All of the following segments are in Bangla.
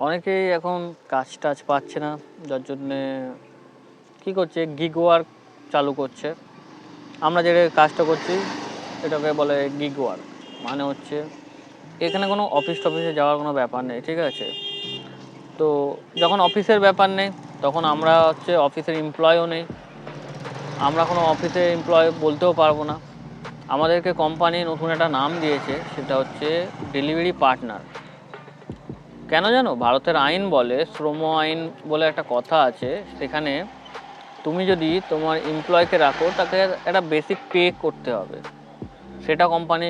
অনেকেই এখন কাজ টাজ পাচ্ছে না, যার জন্যে কী করছে, গিগ ওয়ার্ক চালু করছে। আমরা যে কাজটা করছি এটাকে বলে গিগ ওয়ার্ক। মানে হচ্ছে এখানে কোনো অফিস টফিসে যাওয়ার কোনো ব্যাপার নেই, ঠিক আছে। তো যখন অফিসের ব্যাপার নেই তখন আমরা হচ্ছে অফিসের এমপ্লয়ও নেই, আমরা কোনো অফিসের এমপ্লয় বলতেও পারবো না। আমাদেরকে কোম্পানি নতুন একটা নাম দিয়েছে, সেটা হচ্ছে ডেলিভারি পার্টনার। কেন জানো? ভারতের আইন বলে, শ্রম আইন বলে একটা কথা আছে, সেখানে তুমি যদি তোমার এমপ্লয়কে রাখো তাকে একটা বেসিক পে করতে হবে। সেটা কোম্পানি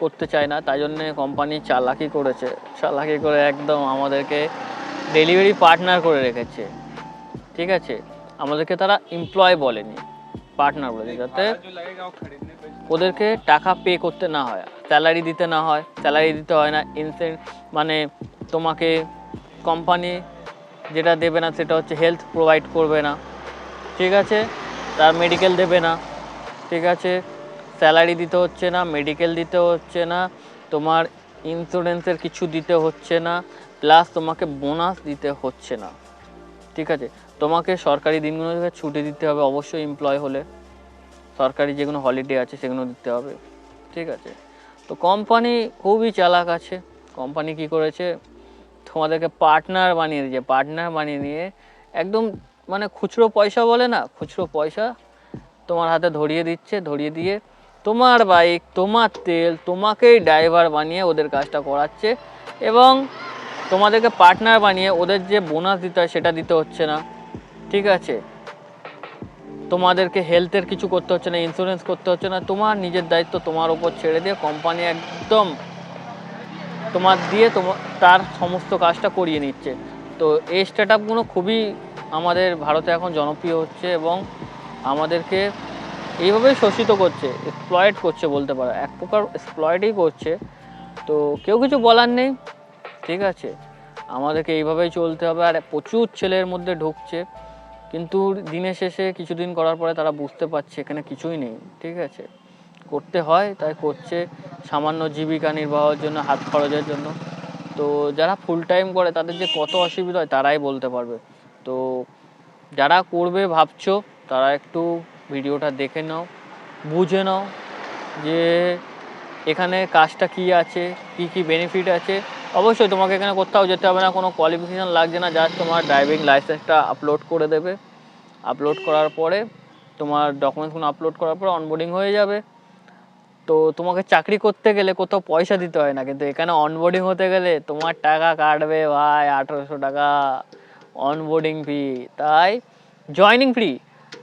করতে চায় না, তাই জন্যে কোম্পানি চালাকি করেছে, চালাকি করে একদম আমাদেরকে ডেলিভারি পার্টনার করে রেখেছে, ঠিক আছে। আমাদেরকে তারা এমপ্লয় বলেনি, পার্টনার বলেছে, যাতে ওদেরকে টাকা পে করতে না হয়, স্যালারি দিতে না হয়। স্যালারি দিতে হয় না, মানে তোমাকে কোম্পানি যেটা দেবে না সেটা হচ্ছে হেলথ প্রোভাইড করবে না, ঠিক আছে। তার মেডিকেল দেবে না, ঠিক আছে। স্যালারি দিতে হচ্ছে না, মেডিকেল দিতে হচ্ছে না, তোমার ইন্স্যুরেন্সের কিছু দিতে হচ্ছে না, প্লাস তোমাকে বোনাস দিতে হচ্ছে না, ঠিক আছে। তোমাকে সরকারি দিনগুলো ছুটি দিতে হবে অবশ্যই, এমপ্লয় হলে সরকারি যেগুলো হলিডে আছে সেগুলো দিতে হবে, ঠিক আছে। তো কোম্পানি খুবই চালাক আছে। কোম্পানি কি করেছে, তোমাদেরকে পার্টনার বানিয়ে দিয়েছে। পার্টনার বানিয়ে নিয়ে একদম মানে খুচরো পয়সা বলে না, খুচরো পয়সা তোমার হাতে ধরিয়ে দিচ্ছে, ধরিয়ে দিয়ে তোমার বাইক, তোমার তেল, তোমাকেই ড্রাইভার বানিয়ে ওদের কাজটা করাচ্ছে। এবং তোমাদেরকে পার্টনার বানিয়ে ওদের যে বোনাস দিতে হয় সেটা দিতে হচ্ছে না, ঠিক আছে। তোমাদেরকে হেলথের কিছু করতে হচ্ছে না, ইন্স্যুরেন্স করতে হচ্ছে না, তোমার নিজের দায়িত্ব তোমার ওপর ছেড়ে দিয়ে কোম্পানি একদম তোমার দিয়ে তার সমস্ত কাজটা করিয়ে নিচ্ছে। তো এই স্টার্টআপগুলো খুবই আমাদের ভারতে এখন জনপ্রিয় হচ্ছে এবং আমাদেরকে এইভাবেই শোষিত করছে, এক্সপ্লয়েট করছে বলতে পারো, এক প্রকার এক্সপ্লয়েটই করছে। তো কেউ কিছু বলার নেই, ঠিক আছে। আমাদেরকে এইভাবেই চলতে হবে। আর প্রচুর ছেলের মধ্যে ঢুকছে, কিন্তু দিনের শেষে কিছুদিন করার পরে তারা বুঝতে পারছে এখানে কিছুই নেই, ঠিক আছে। করতে হয় তাই করছে, সামান্য জীবিকা নির্বাহের জন্য, হাত খরচের জন্য। তো যারা ফুল টাইম করে তাদের যে কত অসুবিধা হয় তারাই বলতে পারবে। তো যারা করবে ভাবছো তারা একটু ভিডিওটা দেখে নাও, বুঝে নাও যে এখানে কাজটা কী আছে, কী কী বেনিফিট আছে। অবশ্যই তোমাকে এখানে কোথাও যেতে হবে না, কোনো কোয়ালিফিকেশান লাগছে না, জাস্ট তোমার ড্রাইভিং লাইসেন্সটা আপলোড করে দেবে। আপলোড করার পরে তোমার ডকুমেন্টসগুলো আপলোড করার পরে অনবোর্ডিং হয়ে যাবে। তো তোমাকে চাকরি করতে গেলে কোথাও পয়সা দিতে হয় না, কিন্তু এখানে অনবোর্ডিং হতে গেলে তোমার টাকা কাটবে ভাই, 1800 টাকা অনবোর্ডিং ফি। তাই জয়নিং ফ্রি,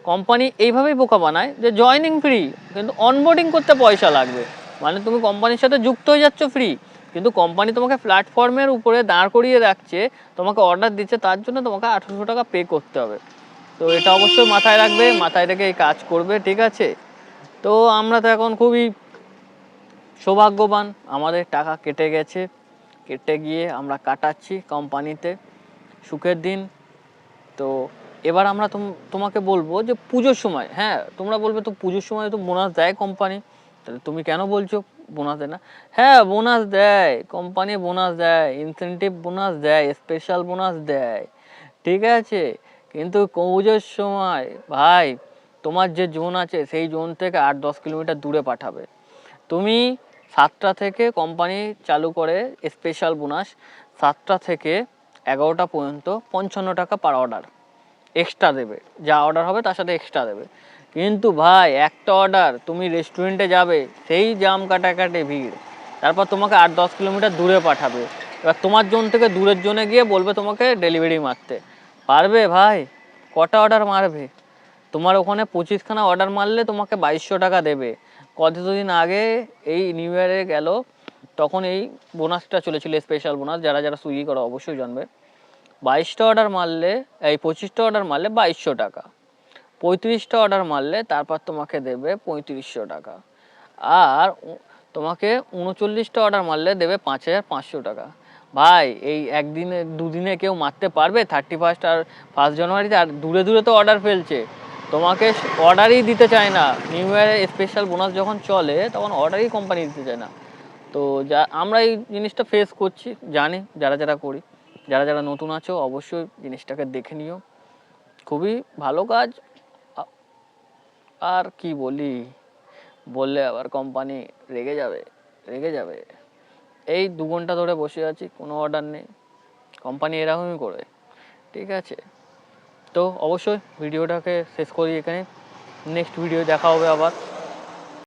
কোম্পানি এইভাবেই বোকা বানায় যে জয়নিং ফ্রি কিন্তু অনবোর্ডিং করতে পয়সা লাগবে। মানে তুমি কোম্পানির সাথে যুক্ত হয়ে যাচ্ছ ফ্রি, কিন্তু কোম্পানি তোমাকে প্ল্যাটফর্মের উপরে দাঁড় করিয়ে রাখছে, তোমাকে অর্ডার দিচ্ছে, তার জন্য তোমাকে 1800 টাকা পে করতে হবে। তো এটা অবশ্যই মাথায় রাখবে, মাথায় রেখে এই কাজ করবে, ঠিক আছে। তো আমরা তো এখন খুবই সৌভাগ্যবান, আমাদের টাকা কেটে গেছে, কেটে গিয়ে আমরা কাটাচ্ছি কোম্পানিতে সুখের দিন। তো এবার আমরা তোমাকে বলবো যে পুজোর সময়, হ্যাঁ তোমরা বলবে তো পুজোর সময় তো বোনাস দেয় কোম্পানি, তাহলে তুমি কেন বলছো বোনাস দেয় না? হ্যাঁ বোনাস দেয় কোম্পানি, বোনাস দেয়, ইনসেনটিভ বোনাস দেয়, স্পেশাল বোনাস দেয়, ঠিক আছে। কিন্তু পুজোর সময় ভাই তোমার যে জোন আছে সেই জোন থেকে 8-10 কিলোমিটার দূরে পাঠাবে। তুমি 7টা থেকে কোম্পানি চালু করে স্পেশাল বোনাস, 7টা থেকে 11টা পর্যন্ত 55 টাকা পার অর্ডার এক্সট্রা দেবে, যা অর্ডার হবে তার সাথে এক্সট্রা দেবে। কিন্তু ভাই একটা অর্ডার তুমি রেস্টুরেন্টে যাবে, সেই জাম কাটাকাটি ভিড়, তারপর তোমাকে 8-10 কিলোমিটার দূরে পাঠাবে। এবার তোমার জোন থেকে দূরের জোনে গিয়ে বলবে তোমাকে ডেলিভারি মারতে, পারবে ভাই? কটা অর্ডার মারবে? তোমার ওখানে 25খানা অর্ডার মারলে তোমাকে 2200 টাকা দেবে। কতদিন আগে এই নিউ ইয়ারে গেল তখন এই বোনাসটা চলেছিল, স্পেশাল বোনাস, যারা যারা সুইগি করে অবশ্যই জানবে। 22টা অর্ডার মারলে, এই 25টা অর্ডার মারলে 2200 টাকা, 35টা অর্ডার মারলে তারপর তোমাকে দেবে 3500 টাকা, আর তোমাকে 39টা অর্ডার মারলে দেবে 5500 টাকা। ভাই এই একদিনে দুদিনে কেউ মারতে পারবে 31 আর 1 জানুয়ারিতে? আর দূরে দূরে তো অর্ডার ফেলছে, তোমাকে অর্ডারই দিতে চায় না। নিউ ইয়ারে স্পেশাল বোনাস যখন চলে তখন অর্ডারই কোম্পানি দিতে চায় না। তো যা আমরা এই জিনিসটা ফেস করছি, জানি যারা যারা করি। যারা যারা নতুন আছো অবশ্যই জিনিসটাকে দেখে নিও, খুবই ভালো কাজ। আর কি বলি, বললে আবার কোম্পানি রেগে যাবে। এই 2 ঘন্টা ধরে বসে আছি, কোনো অর্ডার নেই, কোম্পানি এরকমই করে। ঠিক আছে, তো অবশ্যই ভিডিওটাকে শেষ করি এখানে, নেক্সট ভিডিও দেখা হবে আবার।